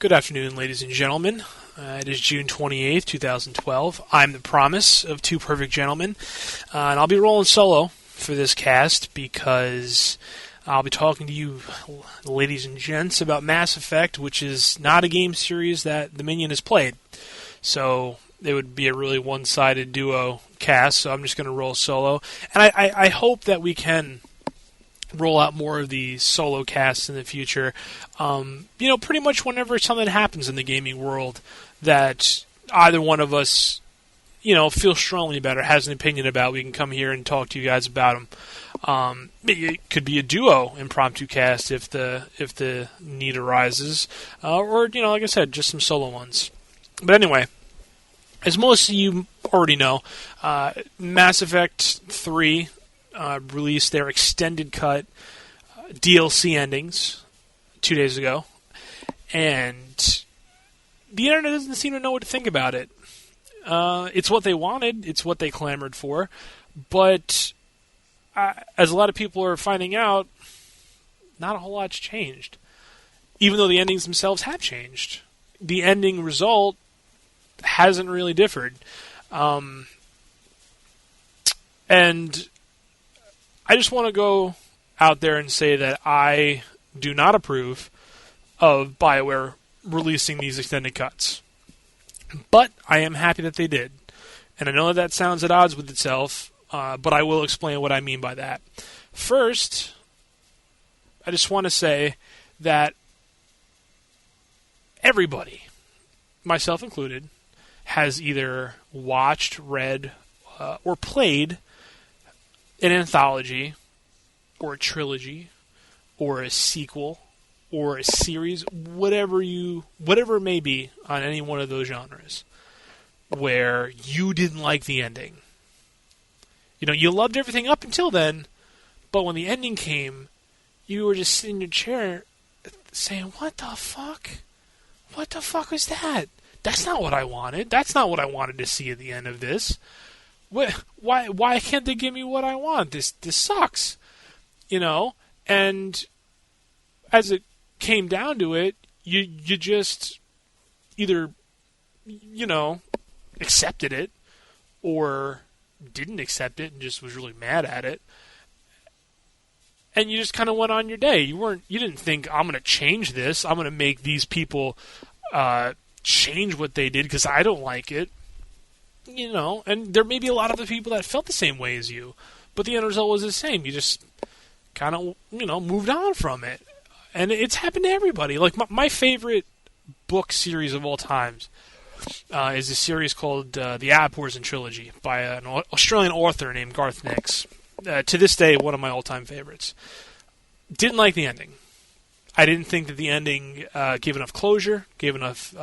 Good afternoon, ladies and gentlemen. It is June 28th, 2012. I'm the Promise of Two Perfect Gentlemen, and I'll be rolling solo for this cast because I'll be talking to you, ladies and gents, about Mass Effect, which is not a game series that the Minion has played. So it would be a really one-sided duo cast, so I'm just going to roll solo. And I hope that we can roll out more of the solo casts in the future. Pretty much whenever something happens in the gaming world that either one of us, feels strongly about or has an opinion about, we can come here and talk to you guys about them. It could be a duo impromptu cast if the need arises, or like I said, just some solo ones. But anyway, as most of you already know, Mass Effect 3 released their extended cut DLC endings 2 days ago, and the internet doesn't seem to know what to think about it. It's what they wanted, it's what they clamored for, but as a lot of people are finding out, not a whole lot's changed. Even though the endings themselves have changed, the ending result hasn't really differed. And I just want to go out there and say that I do not approve of BioWare releasing these extended cuts. But I am happy that they did. And I know that sounds at odds with itself, but I will explain what I mean by that. First, I just want to say that everybody, myself included, has either watched, read, or played an anthology, or a trilogy, or a sequel, or a series, whatever it may be on any one of those genres, where you didn't like the ending. You loved everything up until then, but when the ending came, you were just sitting in your chair saying, what the fuck? What the fuck was that? That's not what I wanted. That's not what I wanted to see at the end of this. Why can't they give me what I want? This sucks. And as it came down to it, you just either, accepted it or didn't accept it and just was really mad at it. And you just kind of went on your day. You didn't think, I'm going to change this. I'm going to make these people change what they did because I don't like it. And there may be a lot of the people that felt the same way as you, but the end result was the same. You just kind of, moved on from it. And it's happened to everybody. Like, my favorite book series of all times is a series called The Abhorsen Trilogy by an Australian author named Garth Nix. To this day, one of my all-time favorites. Didn't like the ending. I didn't think that the ending gave enough closure, gave enough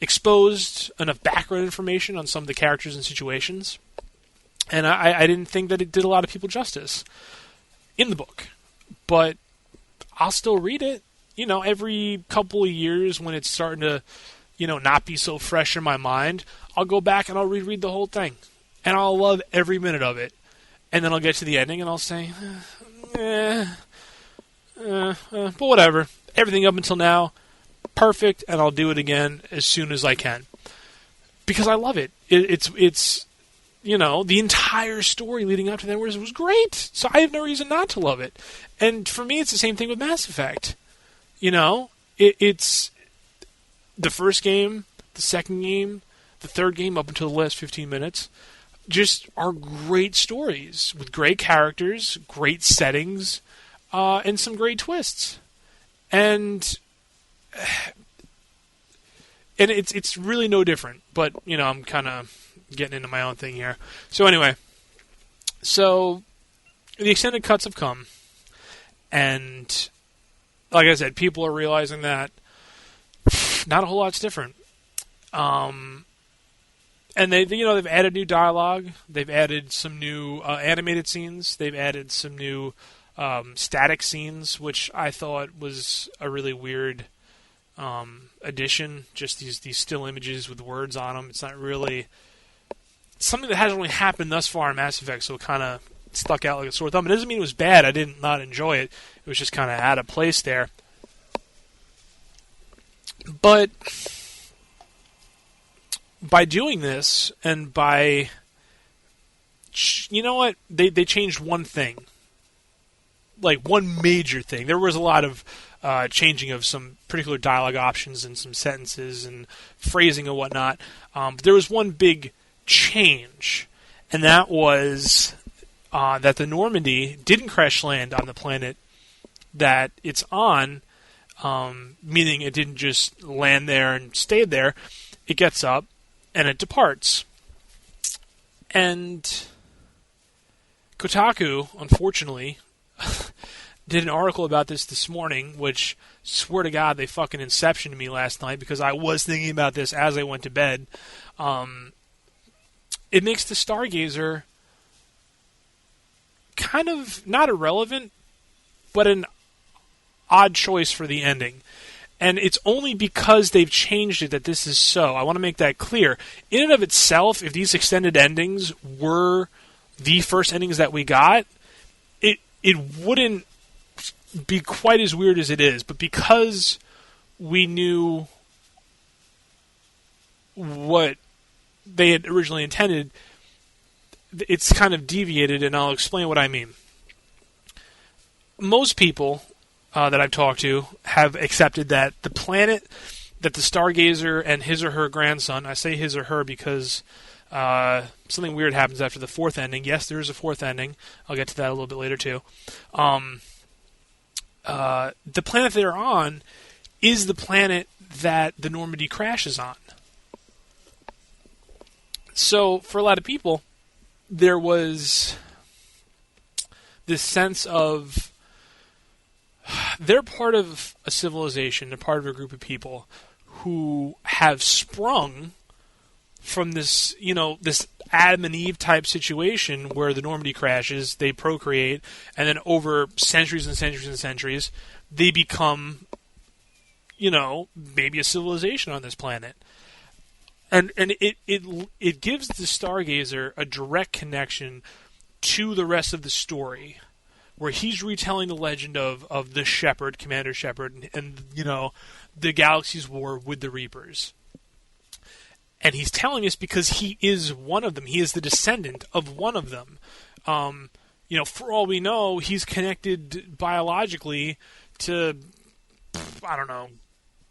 exposed enough background information on some of the characters and situations. And I didn't think that it did a lot of people justice in the book. But I'll still read it. Every couple of years when it's starting to, not be so fresh in my mind, I'll go back and I'll reread the whole thing. And I'll love every minute of it. And then I'll get to the ending and I'll say, but whatever. Everything up until now, perfect, and I'll do it again as soon as I can. Because I love it. It's the entire story leading up to that was great. So I have no reason not to love it. And for me, it's the same thing with Mass Effect. It's the first game, the second game, the third game up until the last 15 minutes, just are great stories with great characters, great settings, and some great twists. And it's really no different, but I'm kind of getting into my own thing here. So anyway, the extended cuts have come, and like I said, people are realizing that not a whole lot's different. And they've added new dialogue, they've added some new animated scenes, they've added some new static scenes, which I thought was a really weird addition. Just these still images with words on them. It's not really something that hasn't really happened thus far in Mass Effect, so it kind of stuck out like a sore thumb. It doesn't mean it was bad. I did not enjoy it. It was just kind of out of place there. But by doing this, and by, you know what, they changed one thing, like one major thing. There was a lot of changing of some particular dialogue options and some sentences and phrasing and whatnot. But there was one big change, and that was that the Normandy didn't crash land on the planet that it's on, meaning it didn't just land there and stay there. It gets up and it departs. And Kotaku, unfortunately, did an article about this morning, which, swear to God, they fucking inceptioned me last night because I was thinking about this as I went to bed. It makes the Stargazer kind of not irrelevant, but an odd choice for the ending. And it's only because they've changed it that this is so. I want to make that clear. In and of itself, if these extended endings were the first endings that we got, it wouldn't be quite as weird as it is. But because we knew what they had originally intended, it's kind of deviated, and I'll explain what I mean. Most people that I've talked to have accepted that the planet that the Stargazer and his or her grandson, I say his or her because something weird happens after the fourth ending. Yes, there is a fourth ending. I'll get to that a little bit later too. The planet they're on is the planet that the Normandy crashes on. So for a lot of people, there was this sense of they're part of a civilization, they're part of a group of people who have sprung from this, this Adam and Eve type situation where the Normandy crashes, they procreate, and then over centuries and centuries and centuries, they become, maybe a civilization on this planet. And it gives the Stargazer a direct connection to the rest of the story, where he's retelling the legend of the Shepherd, Commander Shepherd, and the galaxy's war with the Reapers. And he's telling us because he is one of them. He is the descendant of one of them. For all we know, he's connected biologically to, I don't know,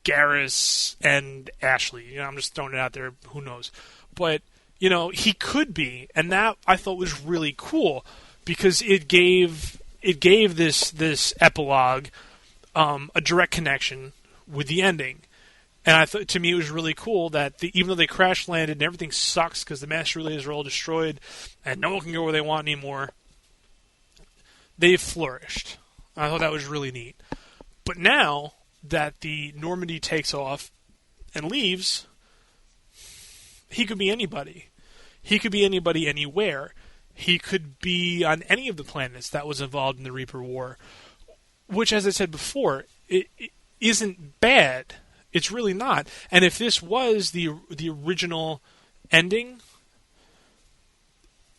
Garrus and Ashley. I'm just throwing it out there. Who knows? But, he could be. And that I thought was really cool because it gave this epilogue a direct connection with the ending. And I thought, to me, it was really cool that even though they crash landed and everything sucks because the master relays are all destroyed and no one can go where they want anymore, they've flourished. I thought that was really neat. But now that the Normandy takes off and leaves, he could be anybody. He could be anybody anywhere. He could be on any of the planets that was involved in the Reaper War, which, as I said before, it isn't bad. It's really not. And if this was the original ending,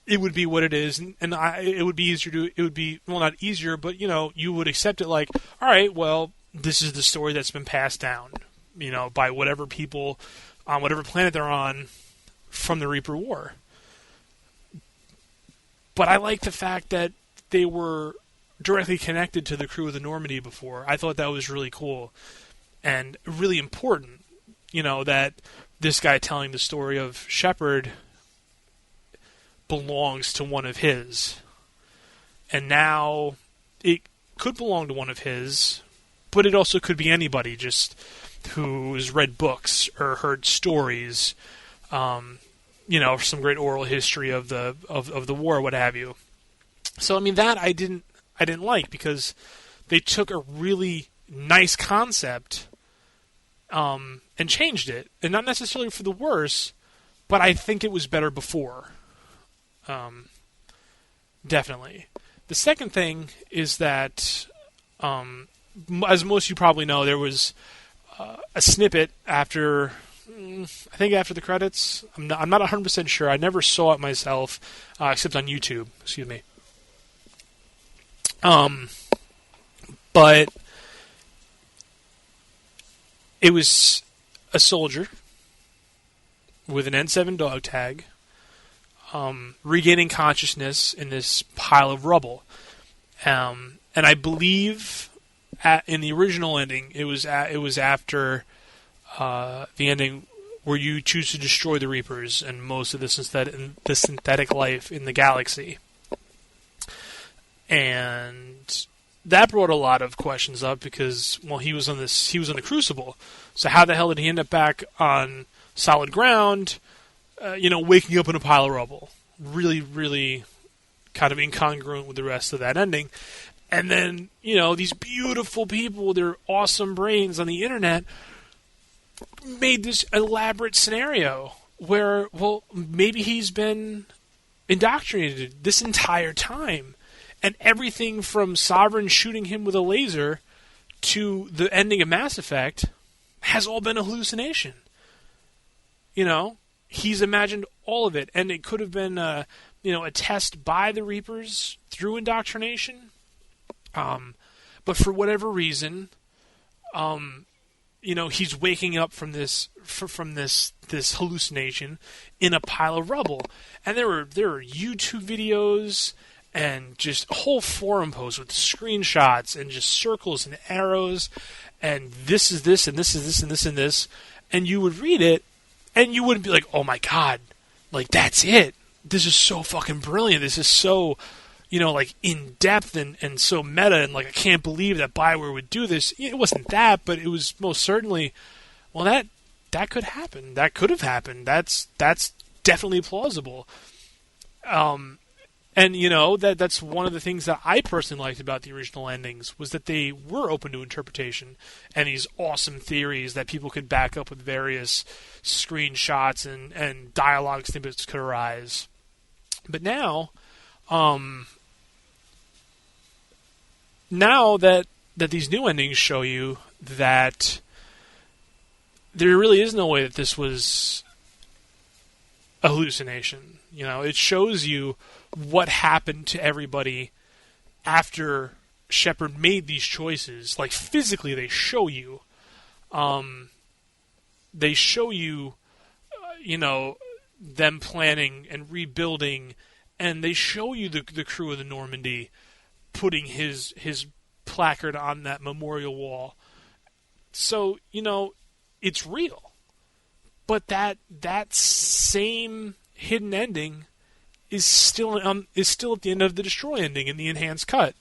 it would be what it is, and it would be easier to. It would be, well, not easier, but you would accept it like, all right, well, this is the story that's been passed down, by whatever people on whatever planet they're on from the Reaper War. But I like the fact that they were directly connected to the crew of the Normandy before. I thought that was really cool and really important, that this guy telling the story of Shepherd belongs to one of his. And now it could belong to one of his, but it also could be anybody just who's read books or heard stories, some great oral history of the war, what have you. So that I didn't like because they took a really nice concept and changed it, and not necessarily for the worse, but I think it was better before. Definitely. The second thing is that, as most of you probably know, there was a snippet after the credits. I'm not 100% sure. I never saw it myself, except on YouTube. Excuse me. But it was a soldier with an N7 dog tag regaining consciousness in this pile of rubble. And I believe in the original ending, it was after the ending where you choose to destroy the Reapers and most of the synthetic life in the galaxy. And that brought a lot of questions up because, well, he was on the Crucible. So how the hell did he end up back on solid ground, waking up in a pile of rubble? Really, really kind of incongruent with the rest of that ending. And then, these beautiful people with their awesome brains on the internet made this elaborate scenario where, well, maybe he's been indoctrinated this entire time. And everything from Sovereign shooting him with a laser to the ending of Mass Effect has all been a hallucination. He's imagined all of it. And it could have been, a test by the Reapers through indoctrination. But for whatever reason, he's waking up from this hallucination in a pile of rubble. And there were YouTube videos and just whole forum posts with screenshots and just circles and arrows and this is this and this is this and this and this. And you would read it and you wouldn't be like, oh my God, like that's it. This is so fucking brilliant. This is so, in depth and so meta, and like I can't believe that BioWare would do this. It wasn't that, but it was most certainly, well, that could happen. That could have happened. That's definitely plausible. And that's one of the things that I personally liked about the original endings was that they were open to interpretation and these awesome theories that people could back up with various screenshots and dialogue snippets could arise. But now that these new endings show you that there really is no way that this was a hallucination. It shows you what happened to everybody after Shepard made these choices. Like physically, they show you. They show you, them planning and rebuilding, and they show you the crew of the Normandy putting his placard on that memorial wall. So it's real. But that same hidden ending is still at the end of the Destroy ending in the enhanced cut.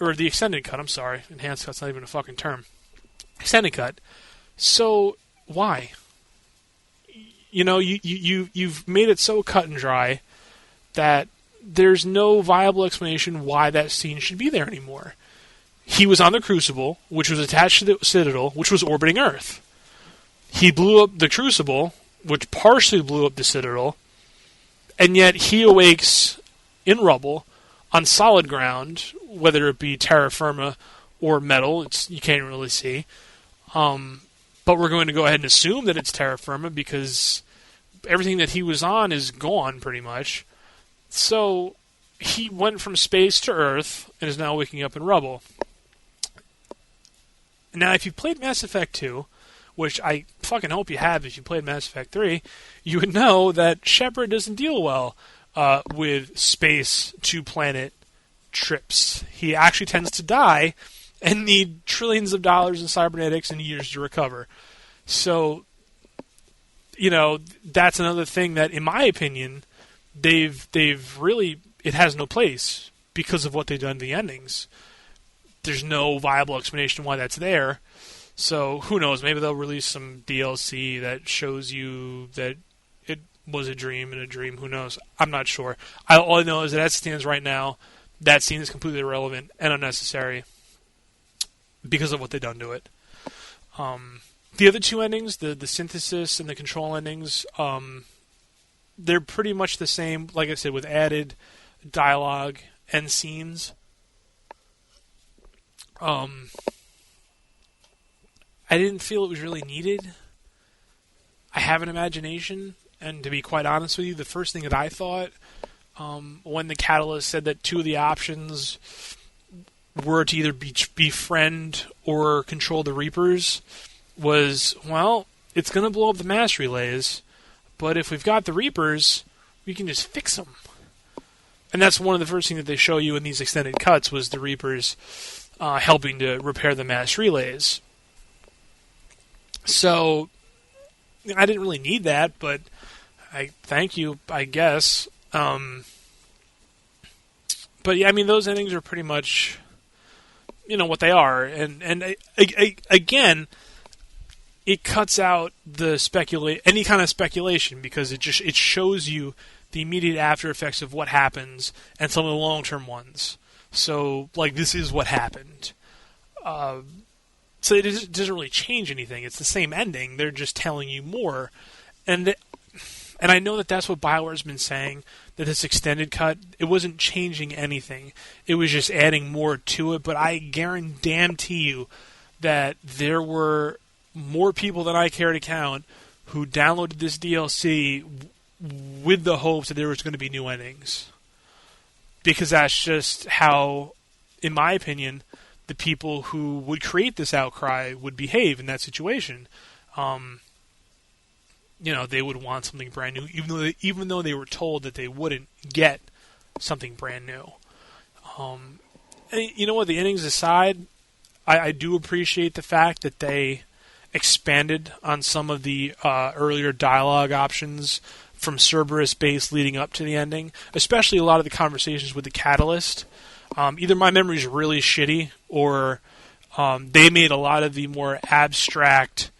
Or the extended cut, I'm sorry. Enhanced cut's not even a fucking term. Extended cut. So, why? You've made it so cut and dry that there's no viable explanation why that scene should be there anymore. He was on the Crucible, which was attached to the Citadel, which was orbiting Earth. He blew up the Crucible, which partially blew up the Citadel, and yet he awakes in rubble on solid ground, whether it be terra firma or metal. You can't really see. But we're going to go ahead and assume that it's terra firma because everything that he was on is gone pretty much. So he went from space to Earth and is now waking up in rubble. Now, if you played Mass Effect 2, which I fucking hope you have if you played Mass Effect 3, you would know that Shepard doesn't deal well with space-to-planet trips. He actually tends to die and need trillions of dollars in cybernetics and years to recover. So, that's another thing that, in my opinion, they've really, it has no place because of what they've done to the endings. There's no viable explanation why that's there. So, who knows? Maybe they'll release some DLC that shows you that it was a dream in a dream. Who knows? I'm not sure. All I know is that as it stands right now, that scene is completely irrelevant and unnecessary because of what they've done to it. The other two endings, the synthesis and the control endings, they're pretty much the same, like I said, with added dialogue and scenes. I didn't feel it was really needed. I have an imagination, and to be quite honest with you, the first thing that I thought when the Catalyst said that two of the options were to either befriend or control the Reapers, was, well, it's going to blow up the mass relays, but if we've got the Reapers, we can just fix them. And that's one of the first things that they show you in these extended cuts was the Reapers helping to repair the mass relays. So I didn't really need that, but I thank you, I guess. But yeah, I mean, those endings are pretty much, what they are, and again, it cuts out the any kind of speculation because it shows you the immediate after effects of what happens and some of the long term ones. So, like, this is what happened. So it doesn't really change anything. It's the same ending. They're just telling you more, and I know that that's what BioWare's been saying. That this extended cut, it wasn't changing anything. It was just adding more to it. But I guarantee you that there were more people than I care to count who downloaded this DLC with the hopes that there was going to be new endings. Because that's just how, in my opinion, the people who would create this outcry would behave in that situation. They would want something brand new, even though they were told that they wouldn't get something brand new. You know what? The endings aside, I do appreciate the fact that they expanded on some of the earlier dialogue options from Cerberus base leading up to the ending, especially a lot of the conversations with the Catalyst. Either my memory's really shitty, or they made a lot of the more abstract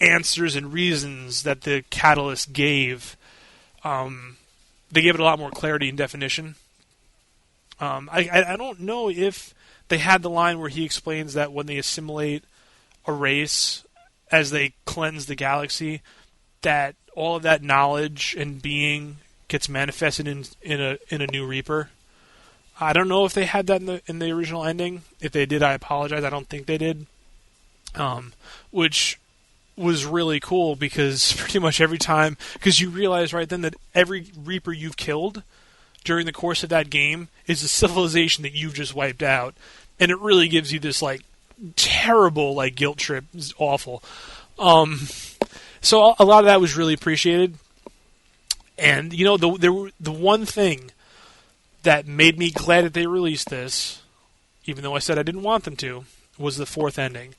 answers and reasons that the Catalyst gave. They gave it a lot more clarity and definition. I don't know if they had the line where he explains that when they assimilate a race as they cleanse the galaxy, that all of that knowledge and being gets manifested in a new Reaper. I don't know if they had that in the original ending. If they did, I apologize. I don't think they did. Which was really cool because pretty much every time, because you realize right then that every Reaper you've killed during the course of that game is a civilization that you've just wiped out, and it really gives you this terrible guilt trip. It's awful. So a lot of that was really appreciated, and the one thing that made me glad that they released this, even though I said I didn't want them to, was the fourth ending.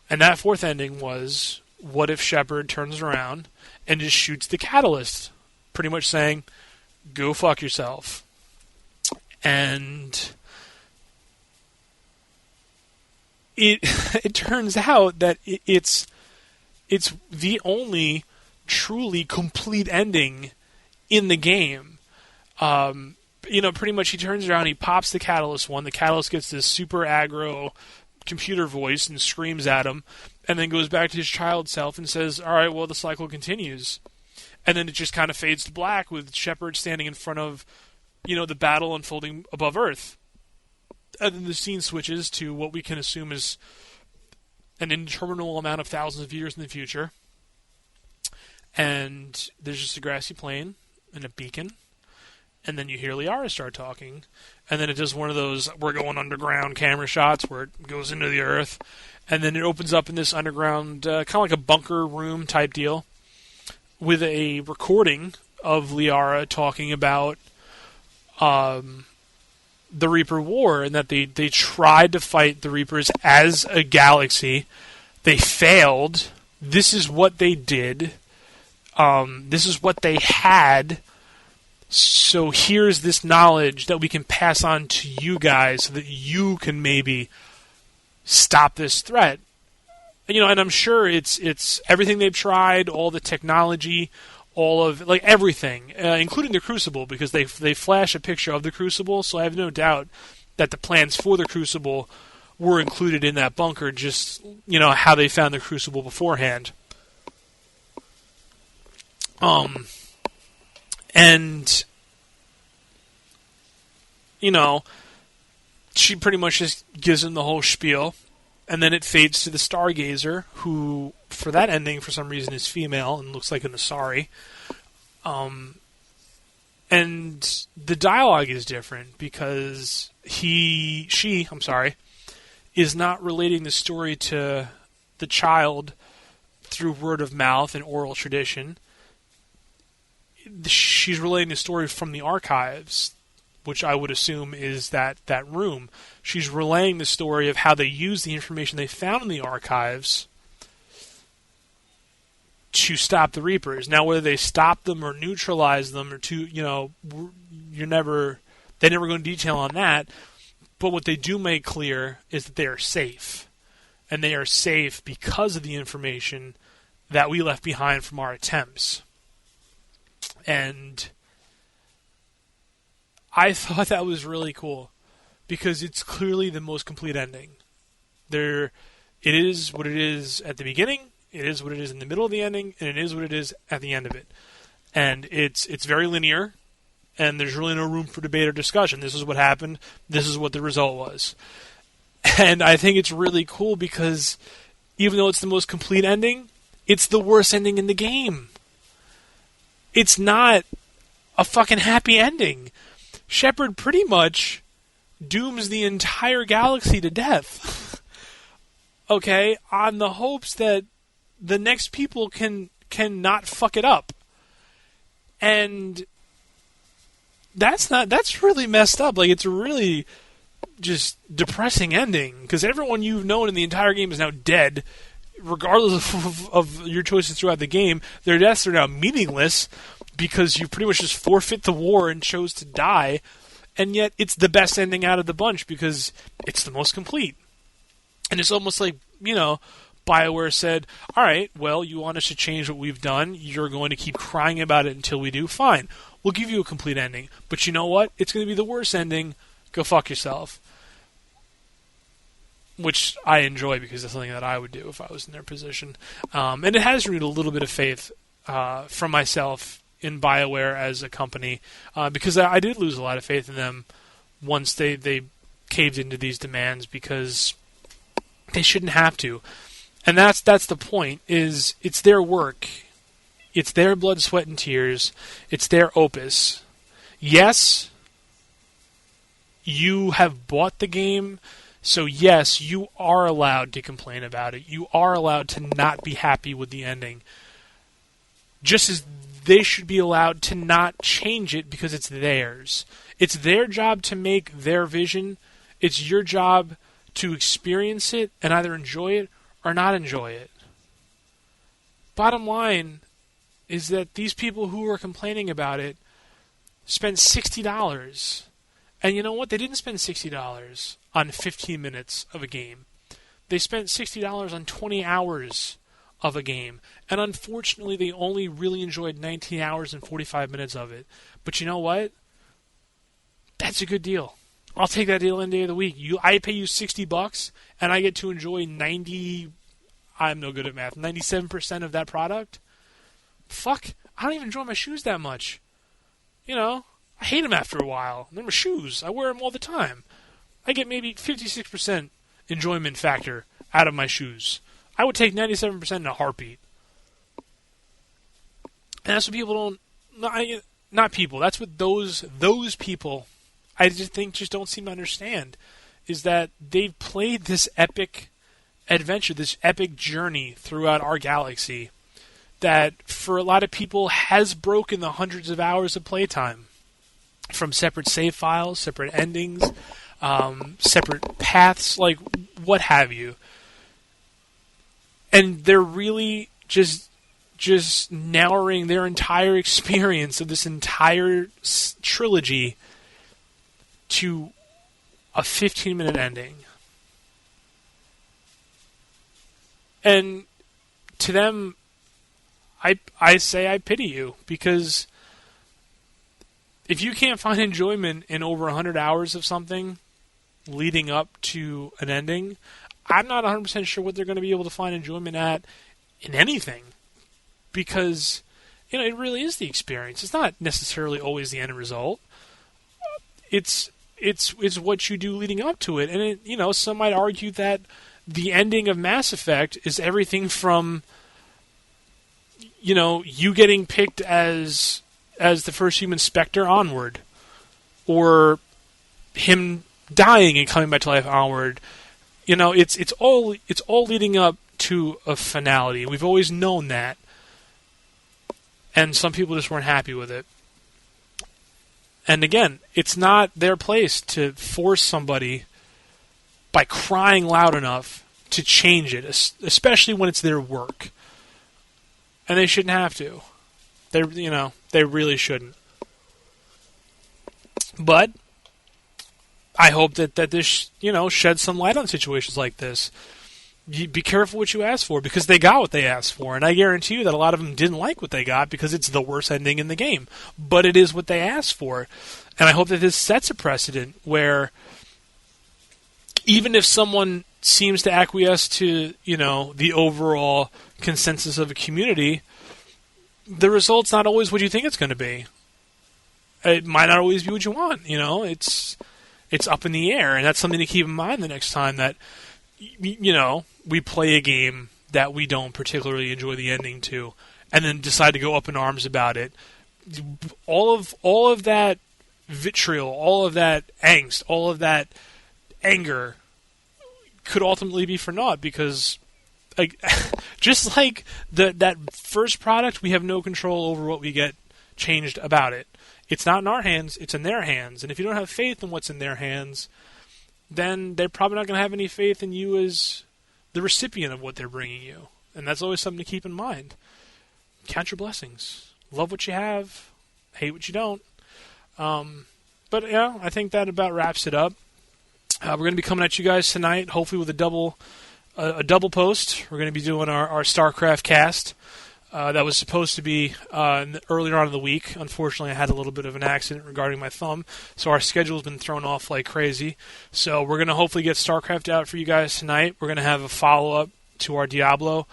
And that fourth ending was, what if Shepard turns around and just shoots the Catalyst? Pretty much saying, go fuck yourself. And it turns out that it's the only truly complete ending in the game. Pretty much he turns around, he pops the Catalyst one. The Catalyst gets this super aggro computer voice and screams at him, and then goes back to his child self and says, all right, well, the cycle continues. And then it just kind of fades to black with Shepard standing in front of, the battle unfolding above Earth. And then the scene switches to what we can assume is an interminable amount of thousands of years in the future. And there's just a grassy plain and a beacon. And then you hear Liara start talking, and then it does one of those we're going underground camera shots where it goes into the earth, and then it opens up in this underground, kind of like a bunker room type deal, with a recording of Liara talking about the Reaper War, and that they tried to fight the Reapers as a galaxy. They failed. This is what they did. This is what they had. So here's this knowledge that we can pass on to you guys so that you can maybe stop this threat. And I'm sure it's everything they've tried, all the technology, all of everything, including the Crucible, because they flash a picture of the Crucible. So I have no doubt that the plans for the Crucible were included in that bunker. Just how they found the Crucible beforehand. And, she pretty much just gives him the whole spiel, and then it fades to the Stargazer, who, for that ending, for some reason, is female and looks like an Asari. And the dialogue is different because she is not relating the story to the child through word of mouth and oral tradition. She's relating the story from the archives, which I would assume is that room. She's relaying the story of how they used the information they found in the archives to stop the Reapers. Now, whether they stop them or neutralize them, or they never go into detail on that. But what they do make clear is that they are safe, and they are safe because of the information that we left behind from our attempts. And I thought that was really cool because it's clearly the most complete ending. It is what it is at the beginning, it is what it is in the middle of the ending, and it is what it is at the end of it. And it's very linear, and there's really no room for debate or discussion. This is what happened, this is what the result was. And I think it's really cool because even though it's the most complete ending, it's the worst ending in the game. It's not a fucking happy ending. Shepard pretty much dooms the entire galaxy to death. Okay? On the hopes that the next people can not fuck it up. And that's really messed up. Like, it's a really just depressing ending because everyone you've known in the entire game is now dead. Regardless of your choices throughout the game, their deaths are now meaningless because you pretty much just forfeit the war and chose to die, and yet it's the best ending out of the bunch because it's the most complete. And it's almost like, BioWare said, all right, well, you want us to change what we've done, you're going to keep crying about it until we do, fine. We'll give you a complete ending. But you know what? It's going to be the worst ending. Go fuck yourself. Which I enjoy because it's something that I would do if I was in their position. And it has renewed a little bit of faith from myself in BioWare as a company because I did lose a lot of faith in them once they caved into these demands because they shouldn't have to. And that's the point, is it's their work. It's their blood, sweat, and tears. It's their opus. Yes, you have bought the game. So yes, you are allowed to complain about it. You are allowed to not be happy with the ending. Just as they should be allowed to not change it because it's theirs. It's their job to make their vision. It's your job to experience it and either enjoy it or not enjoy it. Bottom line is that these people who are complaining about it spent $60. And you know what? They didn't spend $60 on 15 minutes of a game. They spent $60 on 20 hours of a game. And unfortunately, they only really enjoyed 19 hours and 45 minutes of it. But you know what? That's a good deal. I'll take that deal any day of the week. I pay you $60, and I get to enjoy I'm no good at math, 97% of that product? Fuck, I don't even enjoy my shoes that much. I hate them after a while. They're my shoes. I wear them all the time. I get maybe 56% enjoyment factor out of my shoes. I would take 97% in a heartbeat. And that's what people don't... Not people. That's what those people, I just think, just don't seem to understand. Is that they've played this epic adventure, this epic journey throughout our galaxy that, for a lot of people, has broken the hundreds of hours of playtime. From separate save files, separate endings, separate paths, like what have you. And they're really just narrowing their entire experience of this entire trilogy to a 15-minute ending. And to them, I say I pity you, because if you can't find enjoyment in over 100 hours of something leading up to an ending, I'm not 100% sure what they're going to be able to find enjoyment at in anything. Because, it really is the experience. It's not necessarily always the end result. It's what you do leading up to it. And, some might argue that the ending of Mass Effect is everything from, you getting picked as the first human Spectre onward, or him dying and coming back to life onward. it's all leading up to a finality. We've always known that, and some people just weren't happy with it. And again, it's not their place to force somebody by crying loud enough to change it, especially when it's their work. And they shouldn't have to. They really shouldn't. But I hope that this, sheds some light on situations like this. Be careful what you ask for, because they got what they asked for, and I guarantee you that a lot of them didn't like what they got because it's the worst ending in the game. But it is what they asked for, and I hope that this sets a precedent where even if someone seems to acquiesce to, the overall consensus of a community, the result's not always what you think it's going to be. It might not always be what you want. It's up in the air, and that's something to keep in mind the next time that we play a game that we don't particularly enjoy the ending to, and then decide to go up in arms about it. All of that vitriol, all of that angst, all of that anger could ultimately be for naught, because just like that first product, we have no control over what we get changed about it. It's not in our hands, it's in their hands. And if you don't have faith in what's in their hands, then they're probably not going to have any faith in you as the recipient of what they're bringing you. And that's always something to keep in mind. Count your blessings. Love what you have, hate what you don't. But yeah, I think that about wraps it up. We're going to be coming at you guys tonight, hopefully with a double post. We're going to be doing our StarCraft cast. That was supposed to be earlier on in the week. Unfortunately, I had a little bit of an accident regarding my thumb, so our schedule's been thrown off like crazy. So we're going to hopefully get StarCraft out for you guys tonight. We're going to have a follow-up to our Diablo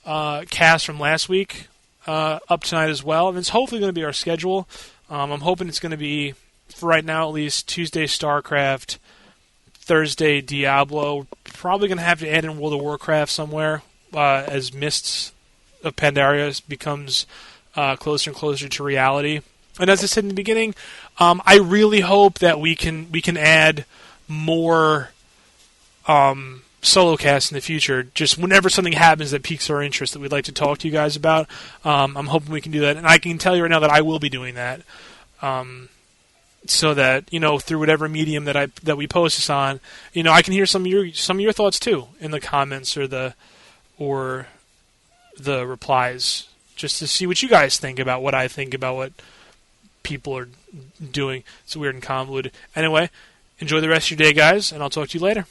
cast from last week up tonight as well. And it's hopefully going to be our schedule. I'm hoping it's going to be, for right now at least, Tuesday StarCraft, Thursday Diablo. Probably going to have to add in World of Warcraft somewhere as Mists of Pandaria becomes closer and closer to reality. And as I said in the beginning, I really hope that we can add more solo casts in the future. Just whenever something happens that piques our interest that we'd like to talk to you guys about, I'm hoping we can do that. And I can tell you right now that I will be doing that. So that through whatever medium that we post this on, I can hear some of your thoughts too in the comments or the replies, just to see what you guys think about what I think about what people are doing. It's weird and convoluted. Anyway, enjoy the rest of your day, guys, and I'll talk to you later.